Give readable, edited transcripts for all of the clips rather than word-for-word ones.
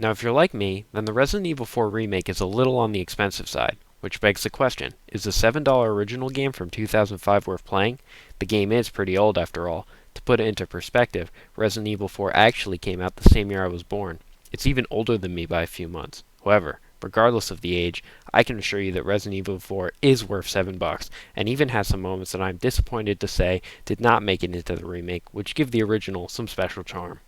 Now if you're like me, then the Resident Evil 4 remake is a little on the expensive side, which begs the question, is the $7 original game from 2005 worth playing? The game is pretty old after all. To put it into perspective, Resident Evil 4 actually came out the same year I was born. It's even older than me by a few months. However, regardless of the age, I can assure you that Resident Evil 4 is worth $7, and even has some moments that I'm disappointed to say did not make it into the remake, which give the original some special charm.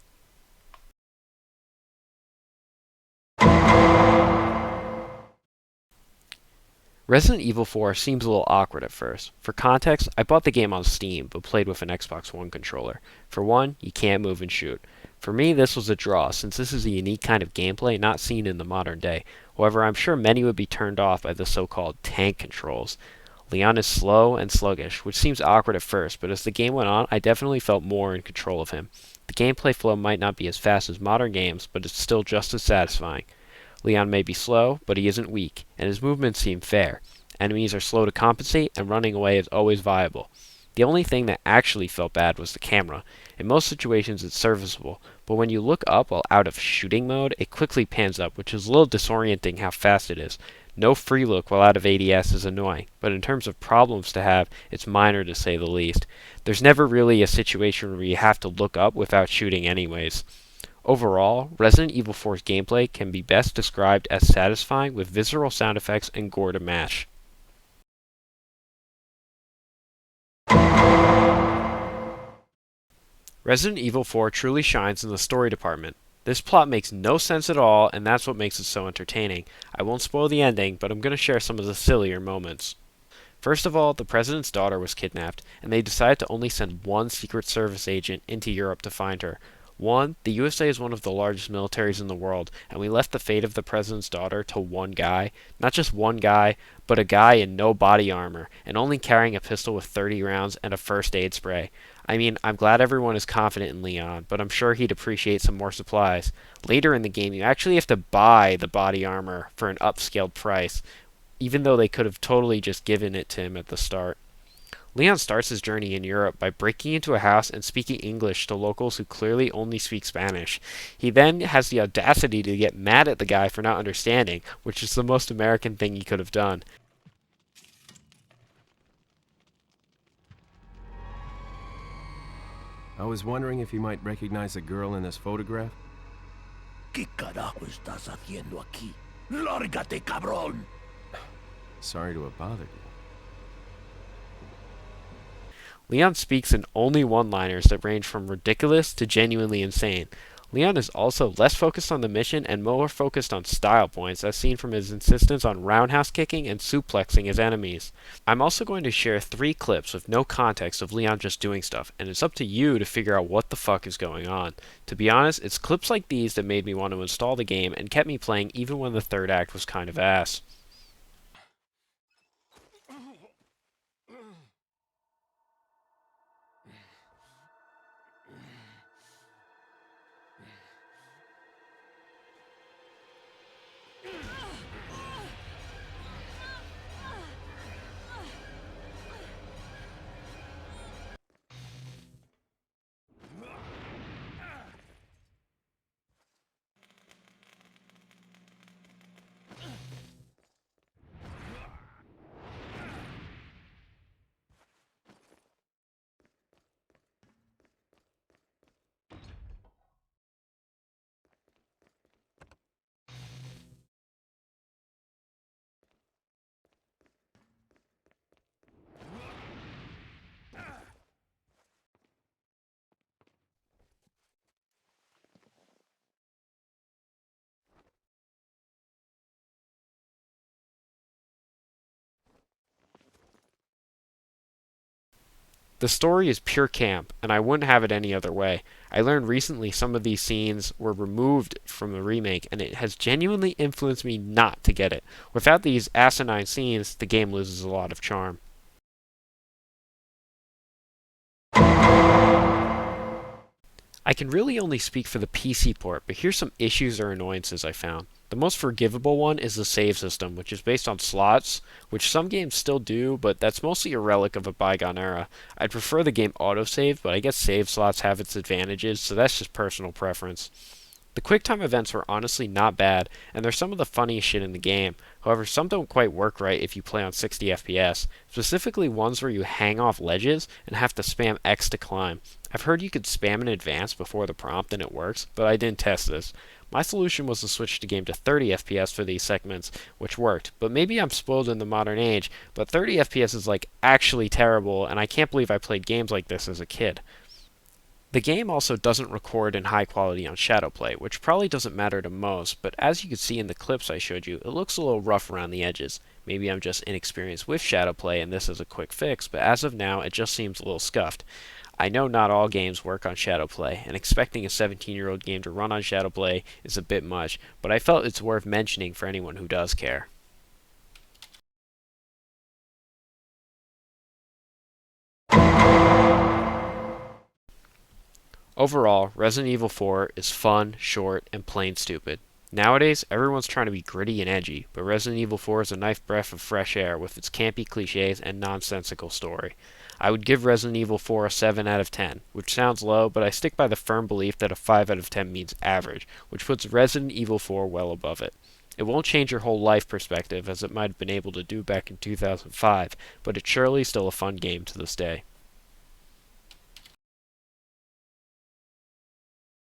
Resident Evil 4 seems a little awkward at first. For context, I bought the game on Steam, but played with an Xbox One controller. For one, you can't move and shoot. For me, this was a draw, since this is a unique kind of gameplay not seen in the modern day. However, I'm sure many would be turned off by the so-called tank controls. Leon is slow and sluggish, which seems awkward at first, but as the game went on, I definitely felt more in control of him. The gameplay flow might not be as fast as modern games, but it's still just as satisfying. Leon may be slow, but he isn't weak, and his movements seem fair. Enemies are slow to compensate, and running away is always viable. The only thing that actually felt bad was the camera. In most situations it's serviceable, but when you look up while out of shooting mode, it quickly pans up, which is a little disorienting how fast it is. No free look while out of ADS is annoying, but in terms of problems to have, it's minor to say the least. There's never really a situation where you have to look up without shooting anyways. Overall, Resident Evil 4's gameplay can be best described as satisfying with visceral sound effects and gore to match. Resident Evil 4 truly shines in the story department. This plot makes no sense at all, and that's what makes it so entertaining. I won't spoil the ending, but I'm going to share some of the sillier moments. First of all, the president's daughter was kidnapped, and they decided to only send one Secret Service agent into Europe to find her. One, the USA is one of the largest militaries in the world, and we left the fate of the president's daughter to one guy. Not just one guy, but a guy in no body armor, and only carrying a pistol with 30 rounds and a first aid spray. I mean, I'm glad everyone is confident in Leon, but I'm sure he'd appreciate some more supplies. Later in the game, you actually have to buy the body armor for an upscaled price, even though they could have totally just given it to him at the start. Leon starts his journey in Europe by breaking into a house and speaking English to locals who clearly only speak Spanish. He then has the audacity to get mad at the guy for not understanding, which is the most American thing he could have done. I was wondering if you might recognize a girl in this photograph. ¿Qué carajo estás haciendo aquí? ¡Lárgate, cabrón! Sorry to have bothered you. Leon speaks in only one-liners that range from ridiculous to genuinely insane. Leon is also less focused on the mission and more focused on style points, as seen from his insistence on roundhouse kicking and suplexing his enemies. I'm also going to share 3 clips with no context of Leon just doing stuff, and it's up to you to figure out what the fuck is going on. To be honest, it's clips like these that made me want to install the game and kept me playing even when the third act was kind of ass. The story is pure camp, and I wouldn't have it any other way. I learned recently some of these scenes were removed from the remake, and it has genuinely influenced me not to get it. Without these asinine scenes, the game loses a lot of charm. I can really only speak for the PC port, but here's some issues or annoyances I found. The most forgivable one is the save system, which is based on slots, which some games still do, but that's mostly a relic of a bygone era. I'd prefer the game autosave, but I guess save slots have its advantages, so that's just personal preference. The QuickTime events were honestly not bad, and they're some of the funniest shit in the game. However, some don't quite work right if you play on 60 FPS, specifically ones where you hang off ledges and have to spam X to climb. I've heard you could spam in advance before the prompt and it works, but I didn't test this. My solution was to switch the game to 30 FPS for these segments, which worked, but maybe I'm spoiled in the modern age, but 30 FPS is like actually terrible, and I can't believe I played games like this as a kid. The game also doesn't record in high quality on Shadowplay, which probably doesn't matter to most, but as you can see in the clips I showed you, it looks a little rough around the edges. Maybe I'm just inexperienced with Shadowplay and this is a quick fix, but as of now it just seems a little scuffed. I know not all games work on Shadowplay, and expecting a 17-year-old game to run on Shadowplay is a bit much, but I felt it's worth mentioning for anyone who does care. Overall, Resident Evil 4 is fun, short, and plain stupid. Nowadays, everyone's trying to be gritty and edgy, but Resident Evil 4 is a nice breath of fresh air with its campy cliches and nonsensical story. I would give Resident Evil 4 a 7 out of 10, which sounds low, but I stick by the firm belief that a 5 out of 10 means average, which puts Resident Evil 4 well above it. It won't change your whole life perspective as it might have been able to do back in 2005, but it's surely still a fun game to this day.